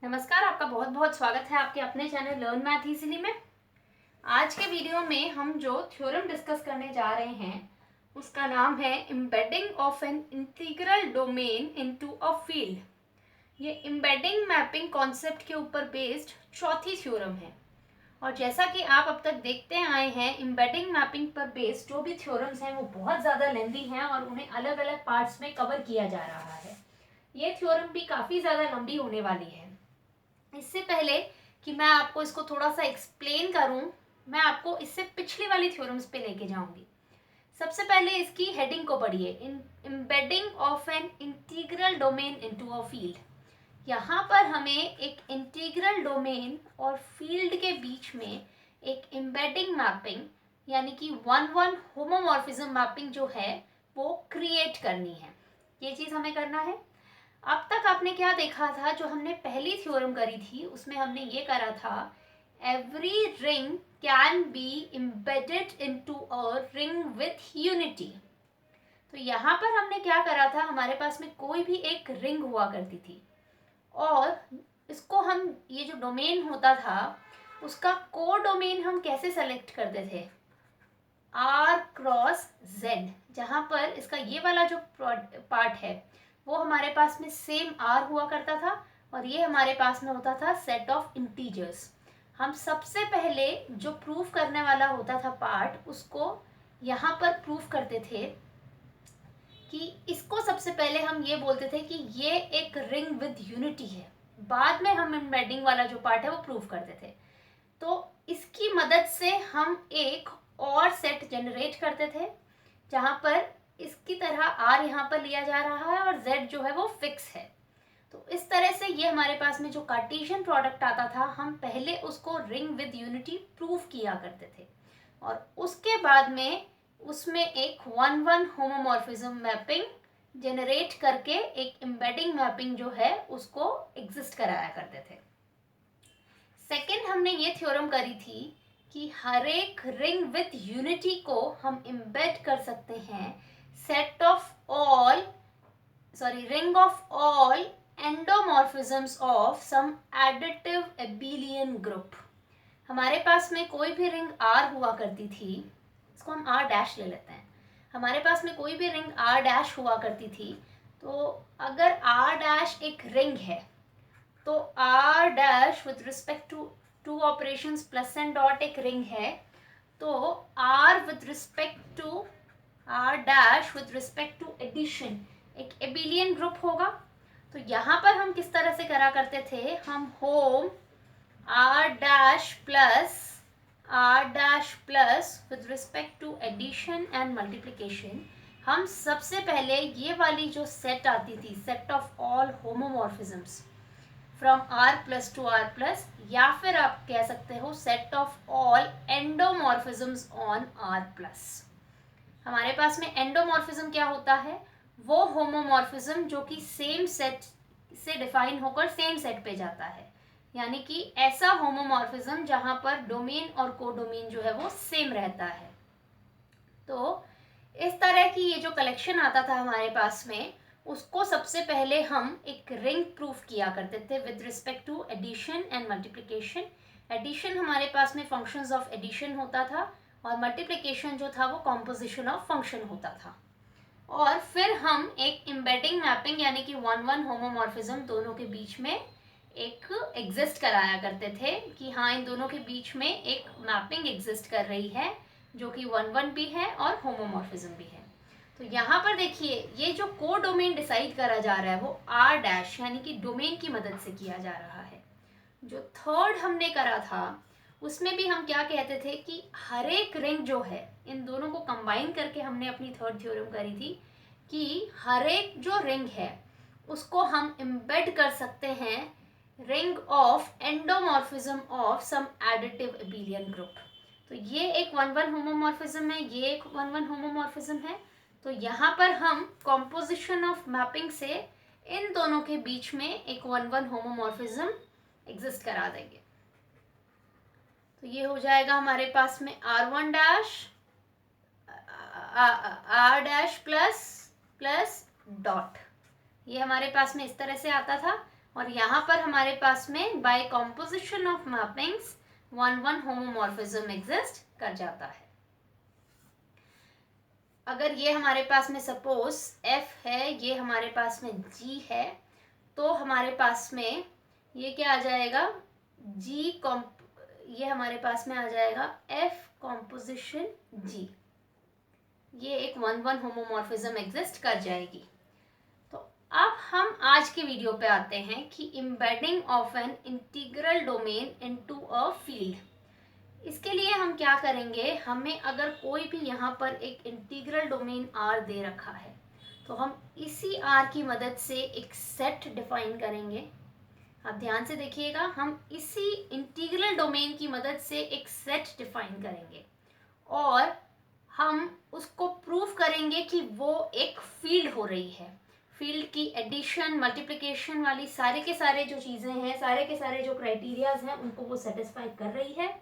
नमस्कार, आपका बहुत बहुत स्वागत है आपके अपने चैनल लर्न मैथ इजीली में। आज के वीडियो में हम जो थ्योरम डिस्कस करने जा रहे हैं उसका नाम है embedding of an integral domain into a field. ये एम्बेडिंग मैपिंग कॉन्सेप्ट के ऊपर बेस्ड चौथी थ्योरम है। और जैसा कि आप अब तक देखते आए हैं, एम्बेडिंग मैपिंग पर बेस्ड जो भी थ्योरम्स हैं वो बहुत ज़्यादा लेंदी हैं और उन्हें अलग अलग पार्ट्स में कवर किया जा रहा है। ये थ्योरम भी काफ़ी ज़्यादा लंबी होने वाली है। इससे पहले कि मैं आपको इसको थोड़ा सा एक्सप्लेन करूं, मैं आपको इससे पिछली वाली थ्योरम्स पे लेके जाऊंगी। सबसे पहले इसकी हेडिंग को पढ़िए, embedding of an integral domain into a field. यहाँ पर हमें एक इंटीग्रल डोमेन और फील्ड के बीच में एक एम्बेडिंग मैपिंग यानी कि वन वन होमोमॉर्फिज्म मैपिंग जो है वो क्रिएट करनी है। ये चीज़ हमें करना है। अब तक आपने क्या देखा था, जो हमने पहली थ्योरम करी थी उसमें हमने ये करा था, every ring can be embedded into a ring with unity. तो यहाँ पर हमने क्या करा था, हमारे पास में कोई भी एक रिंग हुआ करती थी और इसको हम ये जो डोमेन होता था उसका को डोमेन हम कैसे सेलेक्ट करते थे, आर क्रॉस जेड। जहाँ पर इसका ये वाला जो पार्ट है वो हमारे पास में सेम आर हुआ करता था और ये हमारे पास में होता था सेट ऑफ इंटीजर्स। हम सबसे पहले जो प्रूफ करने वाला होता था पार्ट, उसको यहाँ पर प्रूफ करते थे कि इसको सबसे पहले हम ये बोलते थे कि ये एक रिंग विद यूनिटी है। बाद में हम एम्बेडिंग वाला जो पार्ट है वो प्रूफ करते थे। तो इसकी मदद से हम एक और सेट जनरेट करते थे जहाँ पर इसकी तरह आर यहाँ पर लिया जा रहा है और जेड जो है वो फिक्स है। तो इस तरह से ये हमारे पास में जो कार्टेशियन प्रोडक्ट आता था, हम पहले उसको रिंग विद यूनिटी प्रूफ किया करते थे और उसके बाद में उसमें एक one one homomorphism mapping generate करके एक एम्बेडिंग मैपिंग जो है उसको एग्जिस्ट कराया करते थे। सेकेंड हमने ये थ्योरम करी थी कि हर एक रिंग विथ यूनिटी को हम एम्बेड कर सकते हैं set of all ring of all endomorphisms of some additive abelian group. हमारे पास में कोई भी रिंग आर हुआ करती थी, इसको हम आर डैश ले लेते हैं। हमारे पास में कोई भी रिंग आर डैश हुआ करती थी, तो अगर आर डैश एक रिंग है तो R dash with respect to two operations plus and dot एक रिंग है, तो R with respect to R dash with respect to addition एक एबिलियन ग्रुप होगा। तो यहाँ पर हम किस तरह से करा करते थे, हम hom R dash plus with respect to addition and multiplication, हम सबसे पहले ये वाली जो सेट आती थी, set of all homomorphisms from R plus to R plus, या फिर आप कह सकते हो set of all endomorphisms on R plus. हमारे पास में एंडोमॉर्फिज्म क्या होता है, वो होमोमॉर्फिज्म जो कि सेम सेट से डिफाइन होकर सेम सेट पे जाता है, यानी कि ऐसा होमोमॉर्फिज्म जहां पर डोमेन और कोडोमेन जो है वो सेम रहता है। तो इस तरह की ये जो कलेक्शन आता था हमारे पास में, उसको सबसे पहले हम एक रिंग प्रूफ किया करते थे with respect to addition and multiplication. Addition हमारे पास में फंक्शंस ऑफ एडिशन होता था और मल्टीप्लिकेशन जो था वो कॉम्पोजिशन ऑफ फंक्शन होता था। और फिर हम एक एम्बेडिंग मैपिंग यानी कि वन वन होमोमॉर्फिज्म दोनों के बीच में एक एग्जिस्ट कराया करते थे कि हाँ, इन दोनों के बीच में एक मैपिंग एग्जिस्ट कर रही है जो कि वन वन भी है और होमोमॉर्फिज्म भी है। तो यहाँ पर देखिए, ये जो को डोमेन डिसाइड करा जा रहा है वो आर डैश यानी कि डोमेन की मदद से किया जा रहा है। जो थर्ड हमने करा था उसमें भी हम क्या कहते थे कि हर एक रिंग जो है, इन दोनों को कंबाइन करके हमने अपनी थर्ड थ्योरम करी थी कि हर एक जो रिंग है उसको हम एम्बेड कर सकते हैं ring of endomorphism of some additive abelian group. तो ये एक वन वन होमोमॉर्फिज्म है, ये एक वन वन होमोमॉर्फिज्म है। तो यहाँ पर हम कॉम्पोजिशन ऑफ मैपिंग से इन दोनों के बीच में एक वन वन होमोमॉर्फिज्म एग्जिस्ट करा देंगे। तो ये हो जाएगा हमारे पास में R one dash R dash plus plus dot, ये हमारे पास में इस तरह से आता था। और यहाँ पर हमारे पास में by composition of mappings 1 homomorphism exist कर जाता है। अगर ये हमारे पास में सपोज F है, ये हमारे पास में G है, तो हमारे पास में ये क्या आ जाएगा, ये हमारे पास में आ जाएगा F कॉम्पोजिशन G। ये एक 1 होमोमॉर्फिज्म एग्जिस्ट कर जाएगी। तो अब हम आज के वीडियो पे आते हैं कि embedding of an integral domain into a field. इसके लिए हम क्या करेंगे, हमें अगर कोई भी यहाँ पर एक इंटीग्रल डोमेन R दे रखा है तो हम इसी R की मदद से एक सेट डिफाइन करेंगे। आप ध्यान से देखिएगा, हम इसी इंटीग्रल डोमेन की मदद से एक सेट डिफाइन करेंगे और हम उसको प्रूव करेंगे कि वो एक फील्ड हो रही है। फील्ड की एडिशन मल्टीप्लिकेशन वाली सारे के सारे जो चीज़ें हैं, सारे के सारे जो क्राइटेरियाज हैं, उनको वो सेटिस्फाई कर रही है।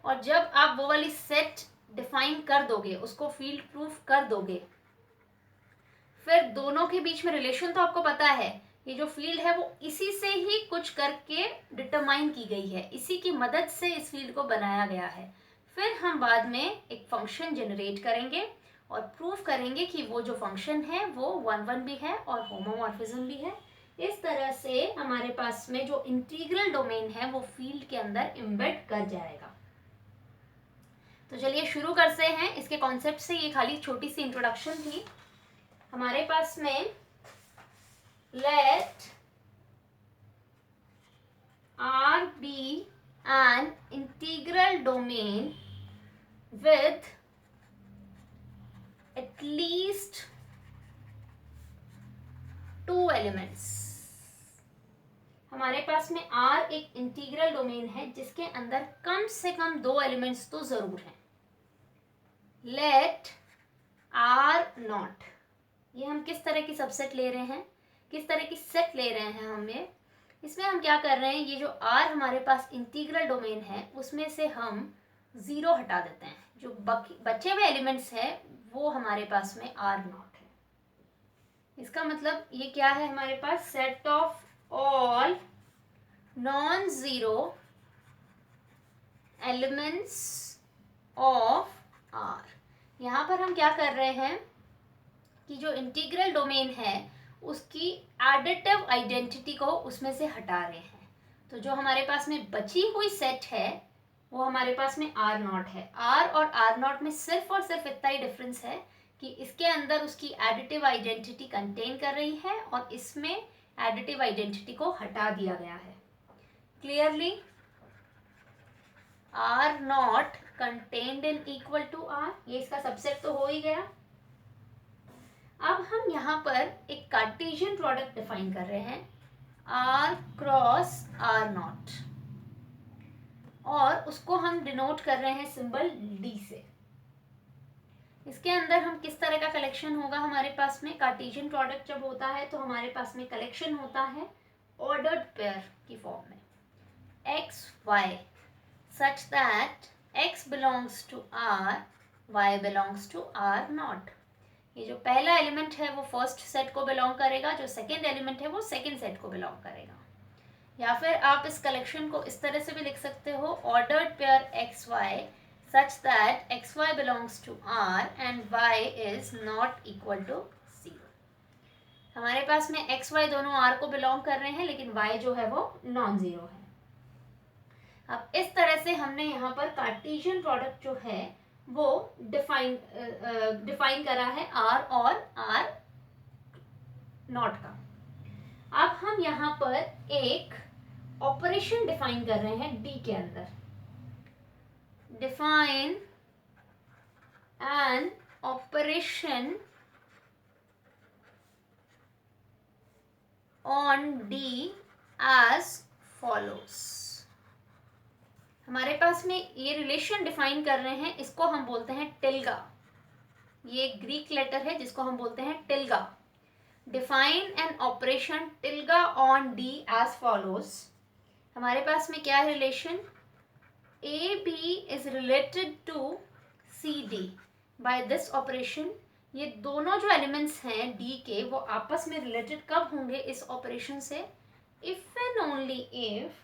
और जब आप वो वाली सेट डिफाइन कर दोगे, उसको फील्ड प्रूफ कर दोगे, फिर दोनों के बीच में रिलेशन तो आपको पता है, ये जो फील्ड है वो इसी से ही कुछ करके डिटरमाइन की गई है, इसी की मदद से इस फील्ड को बनाया गया है। फिर हम बाद में एक फंक्शन जनरेट करेंगे और प्रूफ करेंगे कि वो जो फंक्शन है वो 1 भी है और होमोमॉर्फिज्म भी है। इस तरह से हमारे पास में जो इंटीग्रल डोमेन है वो फील्ड के अंदर एम्बेड कर जाएगा। तो चलिए शुरू करते हैं इसके कॉन्सेप्ट से। ये खाली छोटी सी इंट्रोडक्शन थी। हमारे पास में late R be an integral domain with at least 2 elements। हमारे पास में R एक इंटीग्रल डोमेन है जिसके अंदर कम से कम 2 एलिमेंट्स तो जरूर हैं। लेट R नॉट, ये हम किस तरह की सबसेट ले रहे हैं, किस तरह की सेट ले रहे हैं हमें, इसमें हम क्या कर रहे हैं, ये जो R हमारे पास इंटीग्रल डोमेन है उसमें से हम 0 हटा देते हैं। जो बचे हुए एलिमेंट्स हैं वो हमारे पास में R नॉट है। इसका मतलब ये क्या है, हमारे पास set of all non zero elements of R। यहाँ पर हम क्या कर रहे हैं कि जो इंटीग्रल डोमेन है उसकी एडिटिव आइडेंटिटी को उसमें से हटा रहे हैं। तो जो हमारे पास में बची हुई सेट है वो हमारे पास में R नॉट है। R और R नॉट में सिर्फ और सिर्फ इतना ही डिफरेंस है कि इसके अंदर उसकी एडिटिव आइडेंटिटी कंटेन कर रही है और इसमें एडिटिव आइडेंटिटी को हटा दिया गया है। Clearly R not contained in equal to R, ये इसका सबसेट तो हो ही गया। अब हम यहाँ पर एक कार्टेशियन प्रोडक्ट डिफाइन कर रहे हैं R क्रॉस R नॉट, और उसको हम डिनोट कर रहे हैं सिंबल D से। इसके अंदर हम किस तरह का कलेक्शन होगा, हमारे पास में कार्टेशियन प्रोडक्ट जब होता है तो हमारे पास में कलेक्शन होता है ऑर्डर्ड पेयर की फॉर्म में x y such that x belongs to R, y belongs to R not. ये जो पहला एलिमेंट है वो फर्स्ट सेट को बिलोंग करेगा, जो सेकेंड एलिमेंट है वो सेकेंड सेट को बिलोंग करेगा। या फिर आप इस कलेक्शन को इस तरह से भी लिख सकते हो, ordered pair X Y such that X Y belongs to R and Y is not equal to 0। हमारे पास में एक्स वाई दोनों आर को बिलोंग कर रहे हैं लेकिन वाई जो है वो नॉन जीरो है। अब इस तरह से हमने यहाँ पर कार्टेशियन प्रोडक्ट जो है वो डिफाइन करा है R और R नॉट का। अब हम यहाँ पर एक ऑपरेशन डिफाइन कर रहे हैं D के अंदर। Define an operation on D as follows. हमारे पास में ये रिलेशन डिफाइन कर रहे हैं, इसको हम बोलते हैं टिल्गा। ये ग्रीक लेटर है जिसको हम बोलते हैं tilde. Define an operation tilde on D as follows. हमारे पास में क्या है relation, A B is related to C D by this operation. ये दोनों जो एलिमेंट्स हैं डी के वो आपस में रिलेटेड कब होंगे इस ऑपरेशन से, if and only if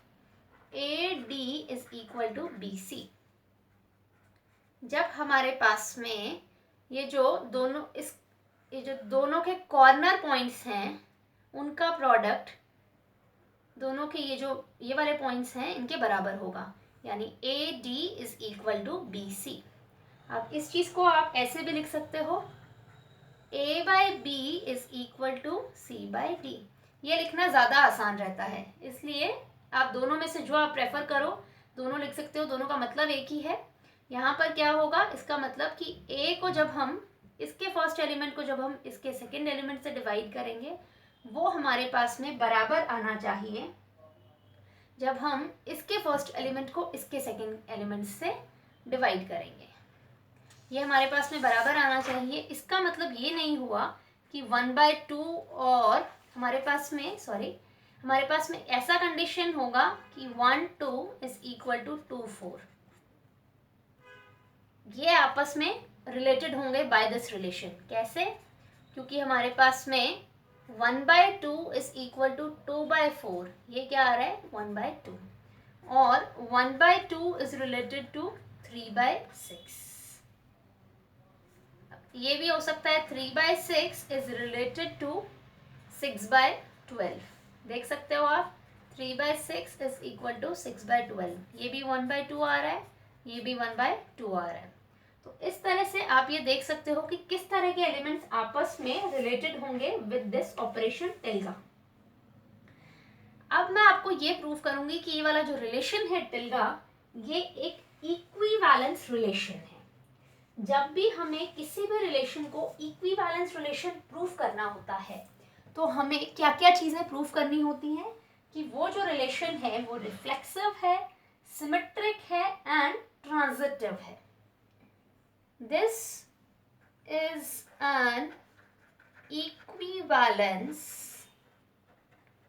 AD is equal to BC। जब हमारे पास में ये जो दोनों के कॉर्नर पॉइंट्स हैं उनका प्रोडक्ट दोनों के ये वाले पॉइंट्स हैं इनके बराबर होगा, यानी AD is equal to BC। अब इस चीज को आप ऐसे भी लिख सकते हो, A by B is equal to C by D। ये लिखना ज़्यादा आसान रहता है, इसलिए आप दोनों में से जो आप प्रेफर करो दोनों लिख सकते हो, दोनों का मतलब एक ही है। यहाँ पर क्या होगा, इसका मतलब कि A को जब हम इसके फर्स्ट एलिमेंट को जब हम इसके सेकेंड एलिमेंट से डिवाइड करेंगे वो हमारे पास में बराबर आना चाहिए जब हम इसके फर्स्ट एलिमेंट को इसके सेकेंड एलिमेंट से डिवाइड करेंगे। ये हमारे पास में बराबर आना चाहिए। इसका मतलब ये नहीं हुआ कि 1/2 और हमारे पास में ऐसा कंडीशन होगा कि 1 2 इज इक्वल टू 2 4। ये आपस में रिलेटेड होंगे बाय दिस रिलेशन। कैसे? क्योंकि हमारे पास में 1/2 इज इक्वल टू 2/4, ये क्या आ रहा है 1/2, और 1/2 इज रिलेटेड टू 3/6। ये भी हो सकता है 3/6 इज रिलेटेड टू 6/12। देख सकते हो आप, 3/6 इज इक्वल टू 6/12। ये भी 1/2 आ रहा है, ये भी 1/2 आ रहा है। तो इस तरह से आप ये देख सकते हो कि किस तरह के एलिमेंट्स आपस में रिलेटेड होंगे विद दिस ऑपरेशन टिल्गा। अब मैं आपको ये प्रूव करूंगी कि ये वाला जो रिलेशन है टिल्गा, ये एक इक्विवेलेंस रिलेशन है। जब भी हमें किसी भी रिलेशन को इक्विवेलेंस रिलेशन प्रूव करना होता है तो हमें क्या क्या चीज़ें प्रूव करनी होती हैं कि वो जो रिलेशन है वो रिफ्लेक्सिव है, सिमेट्रिक है एंड ट्रांजिटिव है। This is an equivalence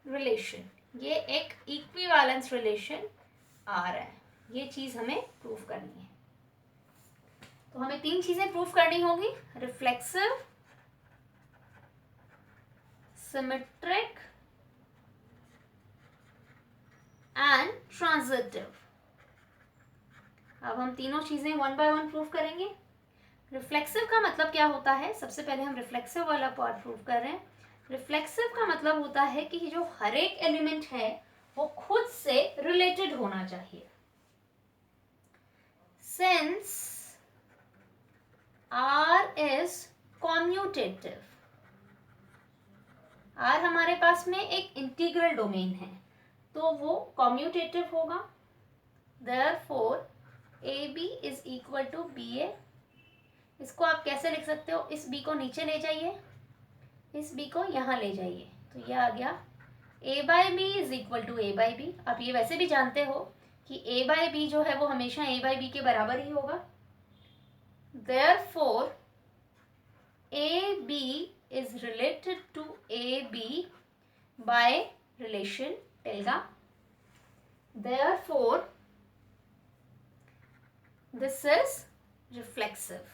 relation. ये एक इक्विवेलेंस रिलेशन आ रहा है, ये चीज़ हमें प्रूव करनी है। तो हमें 3 चीजें प्रूफ करनी होगी, रिफ्लेक्सिव, सिमेट्रिक एंड ट्रांजिटिव। अब हम तीनों चीजें 1 बाय 1 प्रूफ करेंगे। रिफ्लेक्सिव का मतलब क्या होता है, सबसे पहले हम रिफ्लेक्सिव वाला पार्ट प्रूफ कर रहे हैं। रिफ्लेक्सिव का मतलब होता है कि जो हर एक एलिमेंट है वो खुद से रिलेटेड होना चाहिए। Since R is commutative, R हमारे पास में एक इंटीग्रल डोमेन है तो वो कॉम्यूटेटिव होगा। Therefore AB is equal to BA। इसको आप कैसे लिख सकते हो, इस B को नीचे ले जाइए, इस B को यहाँ ले जाइए, तो ये आ गया A by B is equal to A by B। आप ये वैसे भी जानते हो कि A by B जो है वो हमेशा A by B के बराबर ही होगा। Therefore AB is related to AB by relation टिल्गा। Therefore this is reflexive।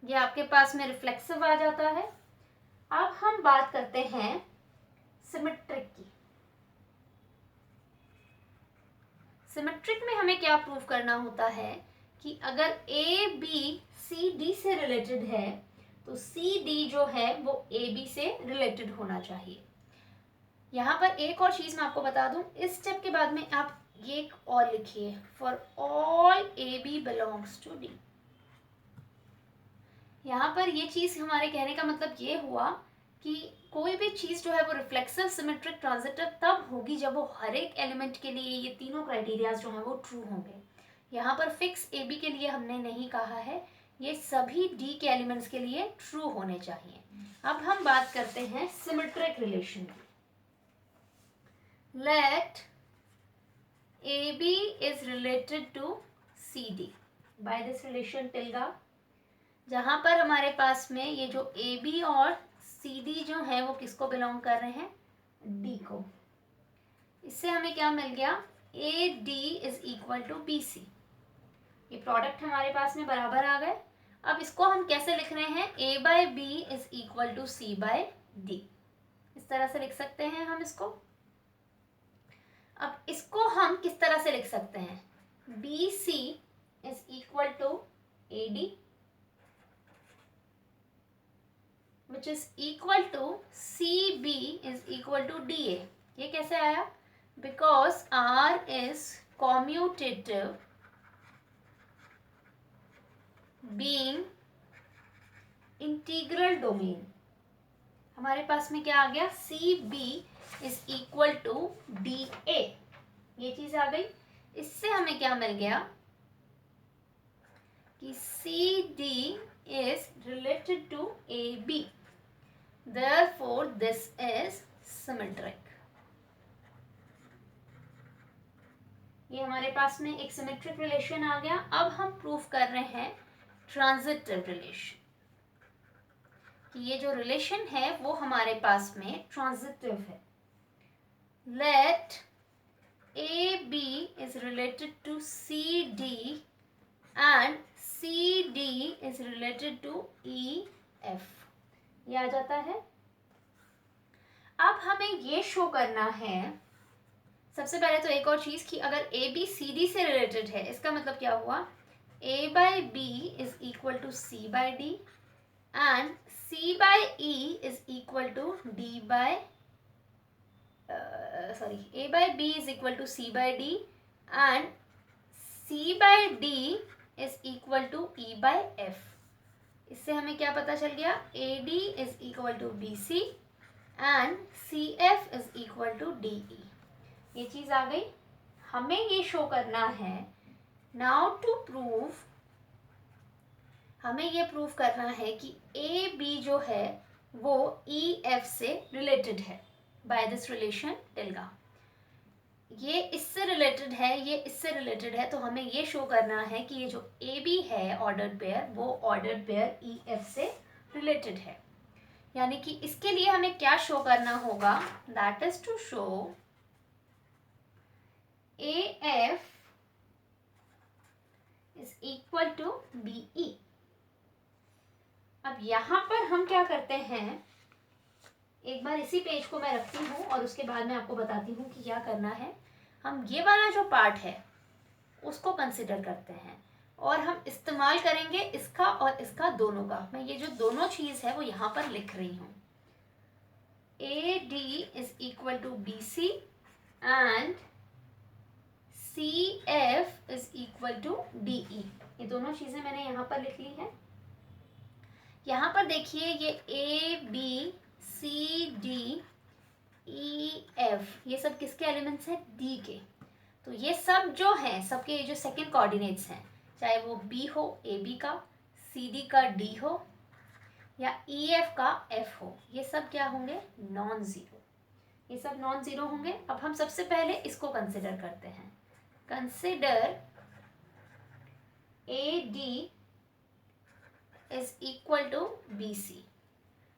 ये आपके पास में रिफ्लेक्सिव आ जाता है। अब हम बात करते हैं सिमेट्रिक की। सिमेट्रिक में हमें क्या प्रूव करना होता है कि अगर ए बी सी डी से रिलेटेड है तो सी डी जो है वो ए बी से रिलेटेड होना चाहिए। यहाँ पर एक और चीज़ मैं आपको बता दूं, इस स्टेप के बाद में आप ये एक और लिखिए, for all A B belongs to D. यहाँ पर ये चीज़ हमारे कहने का मतलब ये हुआ कि कोई भी चीज़ जो है वो रिफ्लेक्सिव, सिमेट्रिक, ट्रांजिटिव तब होगी जब वो हर एक एलिमेंट के लिए ये तीनों क्राइटेरियाज जो हैं वो ट्रू होंगे। यहाँ पर फिक्स ए बी के लिए हमने नहीं कहा है, ये सभी डी के एलिमेंट्स के लिए ट्रू होने चाहिए। अब हम बात करते हैं सिमेट्रिक रिलेशन की। Let A B is related to C D by this relation tilde, जहाँ पर हमारे पास में ये जो ए बी और सी डी जो है वो किसको बिलोंग कर रहे हैं, डी को। इससे हमें क्या मिल गया, A D is equal to B C. ये प्रोडक्ट हमारे पास में बराबर आ गए। अब इसको हम कैसे लिख रहे हैं, A by B is equal to C by D. इस तरह से लिख सकते हैं हम इसको। अब इसको हम किस तरह से लिख सकते हैं, B C is equal to A D which is equal to C B is equal to D A. ये कैसे आया, because R is commutative being integral domain. हमारे पास में क्या आ गया, C B is equal to D A, ये चीज आ गई। इससे हमें क्या मिल गया कि C D is related to A B, therefore this is symmetric. ये हमारे पास में एक सिमेट्रिक रिलेशन आ गया। अब हम प्रूफ कर रहे हैं ट्रांजिटिव रिलेशन, कि ये जो रिलेशन है वो हमारे पास में ट्रांजिटिव है। Let A B is related to C D and C D is related to E F, ये आ जाता है। अब हमें ये शो करना है, सबसे पहले तो एक और चीज कि अगर ए बी सी डी से रिलेटेड है, इसका मतलब क्या हुआ, A by B is equal to C by D and C by E is equal to D by A by B is equal to C by D and C by D is equal to E by F। इससे हमें क्या पता चल गया, AD is equal to BC and CF is equal to DE। ये चीज आ गई। हमें ये शो करना है, now to prove, हमें ये प्रूव करना है कि ए बी जो है वो ई एफ से रिलेटेड है बाय दिस रिलेशन टिल्गा। ये इससे रिलेटेड है, ये इससे रिलेटेड है, तो हमें ये शो करना है कि ये जो ए बी है ऑर्डर्ड पेयर, वो ऑर्डर्ड पेयर ई एफ से रिलेटेड है। यानी कि इसके लिए हमें क्या शो करना होगा, that is to show A F is equal to B E. अब यहां पर हम क्या करते हैं, एक बार इसी पेज को मैं रखती हूँ और उसके बाद मैं आपको बताती हूँ कि क्या करना है। हम ये वाला जो पार्ट है उसको कंसिडर करते हैं और हम इस्तेमाल करेंगे इसका और इसका दोनों का। मैं ये जो दोनों चीज है वो यहाँ पर लिख रही हूँ, A D is equal to B C and C F is equal to D E. ये दोनों चीजें मैंने यहाँ पर लिख ली है। यहाँ पर देखिए ये A B C D E F, ये सब किसके एलिमेंट्स हैं, डी के। तो ये सब जो हैं, सबके ये जो सेकंड कोऑर्डिनेट्स हैं, चाहे वो बी हो ए बी का, सी डी का डी हो या ई एफ का एफ हो, ये सब क्या होंगे, नॉन जीरो। ये सब नॉन जीरो होंगे। अब हम सबसे पहले इसको कंसिडर करते हैं, consider A D is equal to B C.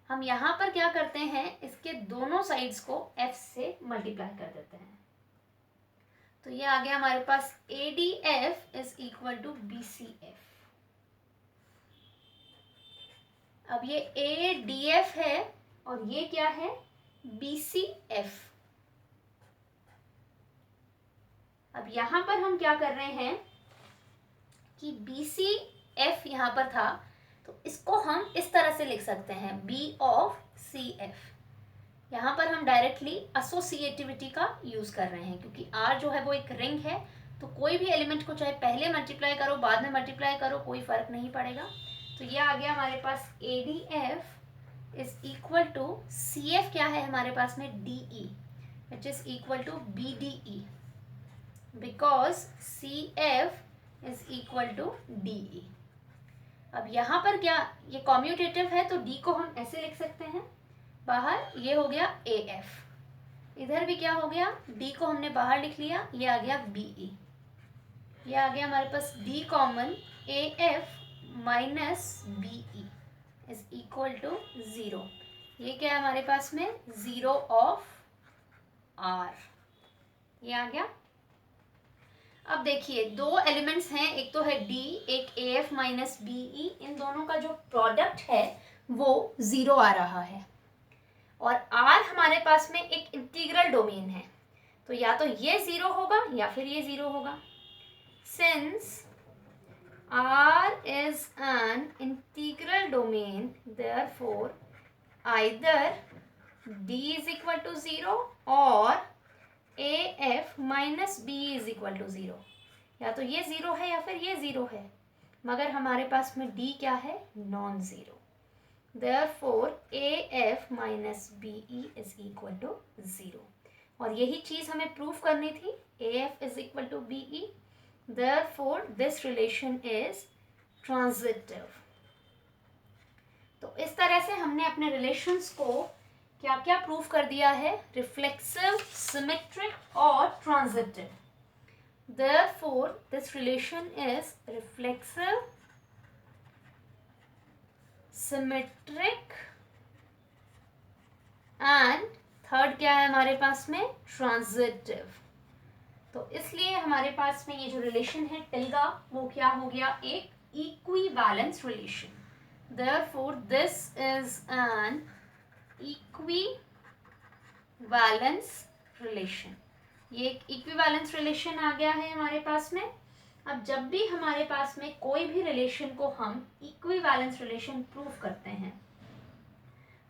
हम यहाँ पर क्या करते हैं, इसके दोनों साइड्स को f से मल्टीप्लाई कर देते हैं। तो ये आ गया हमारे पास A D F is equal to B C F. अब ये ए डी एफ है और ये क्या है, बी सी एफ। अब यहाँ पर हम क्या कर रहे हैं कि बी सी एफ यहाँ पर था, तो इसको हम इस तरह से लिख सकते हैं, बी ऑफ सी एफ। यहाँ पर हम डायरेक्टली एसोसिएटिविटी का यूज कर रहे हैं, क्योंकि आर जो है वो एक रिंग है, तो कोई भी एलिमेंट को चाहे पहले मल्टीप्लाई करो बाद में मल्टीप्लाई करो, कोई फर्क नहीं पड़ेगा। तो ये आ गया हमारे पास A D F is equal to C F, क्या है हमारे पास में, D E, which is equal to B D E, because C F is equal to D E. अब यहाँ पर क्या, ये कॉम्यूटेटिव है तो डी को हम ऐसे लिख सकते हैं बाहर, ये हो गया ए एफ। इधर भी क्या हो गया, डी को हमने बाहर लिख लिया, ये आ गया बी ई। ये आ गया हमारे पास D common, A F minus B E is equal to zero. ये क्या है हमारे पास में, जीरो ऑफ आर, ये आ गया। अब देखिए दो एलिमेंट्स हैं, एक तो है डी, एक A F minus B E. इन दोनों का जो प्रोडक्ट है वो जीरो आ रहा है और आर हमारे पास में एक इंटीग्रल डोमेन है। तो तो या तो ये ज़ीरो होगा या फिर ये ज़ीरो होगा। Since R is an integral domain, therefore either D is equal to 0 or AF minus B is equal to 0। या तो ये 0 है या फिर ये 0 है, मगर हमारे पास में D क्या है? Non zero. Therefore AF minus BE is equal to 0। और यही चीज़ हमें प्रूव करनी थी, AF is equal to BE। Therefore this relation is transitive। तो इस तरह से हमने अपने रिलेशंस को क्या क्या प्रूव कर दिया है? रिफ्लेक्सिव, सिमेट्रिक और transitive. Therefore this relation is reflexive, symmetric and third क्या है हमारे पास में? ट्रांजिटिव। तो इसलिए हमारे पास में ये जो रिलेशन है टिल्गा, वो क्या हो गया? एक equivalence relation. Therefore this is an equivalence relation। ये एक इक्विवेलेंस रिलेशन आ गया है हमारे पास में। अब जब भी हमारे पास में कोई भी रिलेशन को हम इक्विवेलेंस रिलेशन प्रूव करते हैं,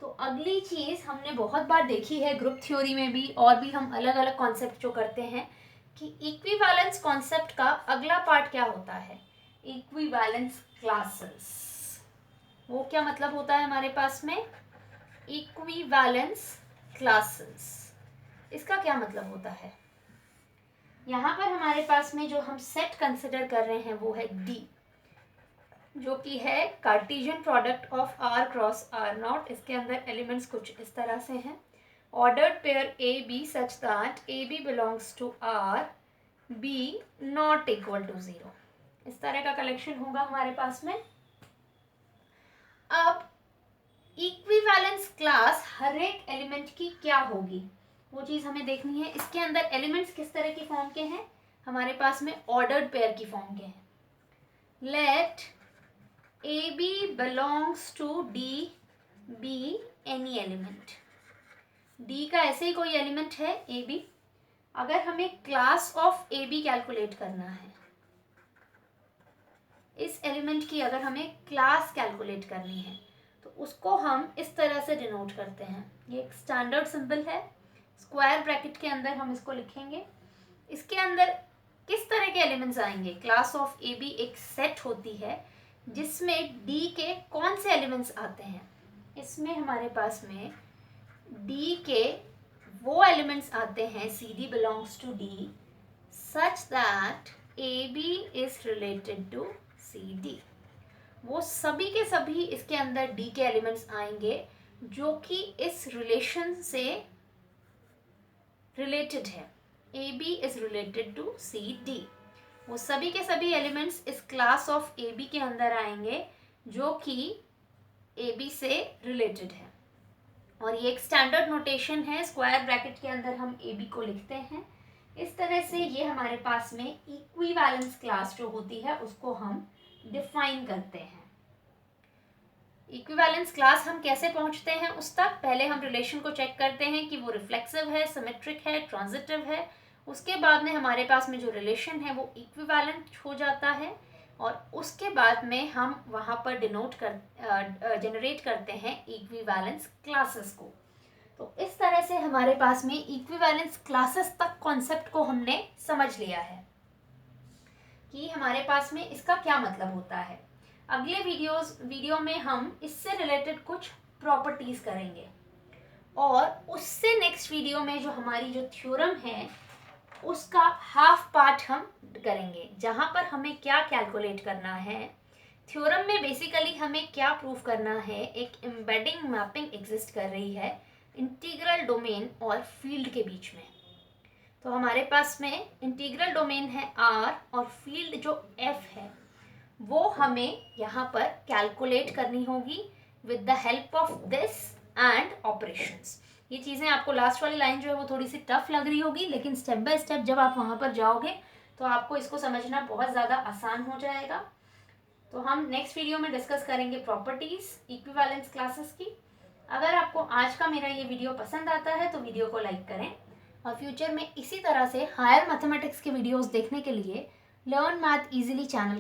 तो अगली चीज़ हमने बहुत बार देखी है ग्रुप थ्योरी में भी, और भी हम अलग अलग कॉन्सेप्ट जो करते हैं कि इक्विवेलेंस कॉन्सेप्ट का अगला पार्ट क्या होता है? Equivalence classes. वो क्या मतलब होता है हमारे पास में? Equivalence classes. इसका क्या मतलब होता है? यहाँ पर हमारे पास में जो हम सेट कंसिडर कर रहे हैं वो है D, जो कि है Cartesian product of R cross R not. इसके अंदर एलिमेंट्स कुछ इस तरह से हैं। Ordered pair AB such that AB belongs to R, B not equal to 0। इस तरह का कलेक्शन होगा हमारे पास में। अब इक्विवेलेंस क्लास हर एक एलिमेंट की क्या होगी, वो चीज़ हमें देखनी है। इसके अंदर एलिमेंट्स किस तरह की फॉर्म के हैं? हमारे पास में ऑर्डर्ड पेयर की फॉर्म के हैं। Let AB belongs to D be any element। D का ऐसे ही कोई एलिमेंट है AB। अगर हमें क्लास ऑफ AB कैलकुलेट करना है, इस एलिमेंट की अगर हमें क्लास कैलकुलेट करनी है, तो उसको हम इस तरह से डिनोट करते हैं। ये एक स्टैंडर्ड सिंबल है, स्क्वायर ब्रैकेट के अंदर हम इसको लिखेंगे। इसके अंदर किस तरह के एलिमेंट्स आएंगे? क्लास ऑफ AB एक सेट होती है जिसमें D के कौन से एलिमेंट्स आते हैं? इसमें हमारे पास में D के वो एलिमेंट्स आते हैं, CD belongs to D such that AB is related to CD। वो सभी के सभी इसके अंदर D के एलिमेंट्स आएंगे जो कि इस रिलेशन से रिलेटेड है। AB is related to CD। वो सभी के सभी एलिमेंट्स इस क्लास ऑफ AB के अंदर आएंगे जो कि AB से रिलेटेड है। और ये एक स्टैंडर्ड नोटेशन है, स्क्वायर ब्रैकेट के अंदर हम AB को लिखते हैं। इस तरह से ये हमारे पास में इक्विवेलेंस क्लास जो होती है उसको हम डिफाइन करते हैं। इक्विवेलेंस क्लास हम कैसे पहुंचते हैं उस तक? पहले हम रिलेशन को चेक करते हैं कि वो रिफ्लेक्सिव है, सिमेट्रिक है, ट्रांजिटिव है। उसके बाद में हमारे पास में जो रिलेशन है वो इक्विवेलेंट हो जाता है, और उसके बाद में हम वहाँ पर जनरेट करते हैं इक्विवेलेंस क्लासेस को। तो इस तरह से हमारे पास में इक्विवेलेंस क्लासेस तक कॉन्सेप्ट को हमने समझ लिया है कि हमारे पास में इसका क्या मतलब होता है। अगले वीडियो में हम इससे रिलेटेड कुछ प्रॉपर्टीज करेंगे, और उससे नेक्स्ट वीडियो में जो हमारी जो थ्योरम है उसका हाफ पार्ट हम करेंगे, जहाँ पर हमें क्या कैलकुलेट करना है। थ्योरम में बेसिकली हमें क्या प्रूफ करना है? एक एम्बेडिंग मैपिंग एग्जिस्ट कर रही है इंटीग्रल डोमेन और फील्ड के बीच में। तो हमारे पास में इंटीग्रल डोमेन है R और फील्ड जो F है वो हमें यहाँ पर कैलकुलेट करनी होगी with the help of this and operations. ये चीज़ें आपको लास्ट वाली लाइन जो है वो थोड़ी सी टफ लग रही होगी, लेकिन स्टेप बाय स्टेप जब आप वहाँ पर जाओगे तो आपको इसको समझना बहुत ज़्यादा आसान हो जाएगा। तो हम नेक्स्ट वीडियो में डिस्कस करेंगे प्रॉपर्टीज़ इक्विवेलेंस क्लासेस की। अगर आपको आज का मेरा ये वीडियो पसंद आता है तो वीडियो को लाइक करें, और फ्यूचर में इसी तरह से हायर मैथमेटिक्स के वीडियोस देखने के लिए लर्न मैथ इजीली चैनल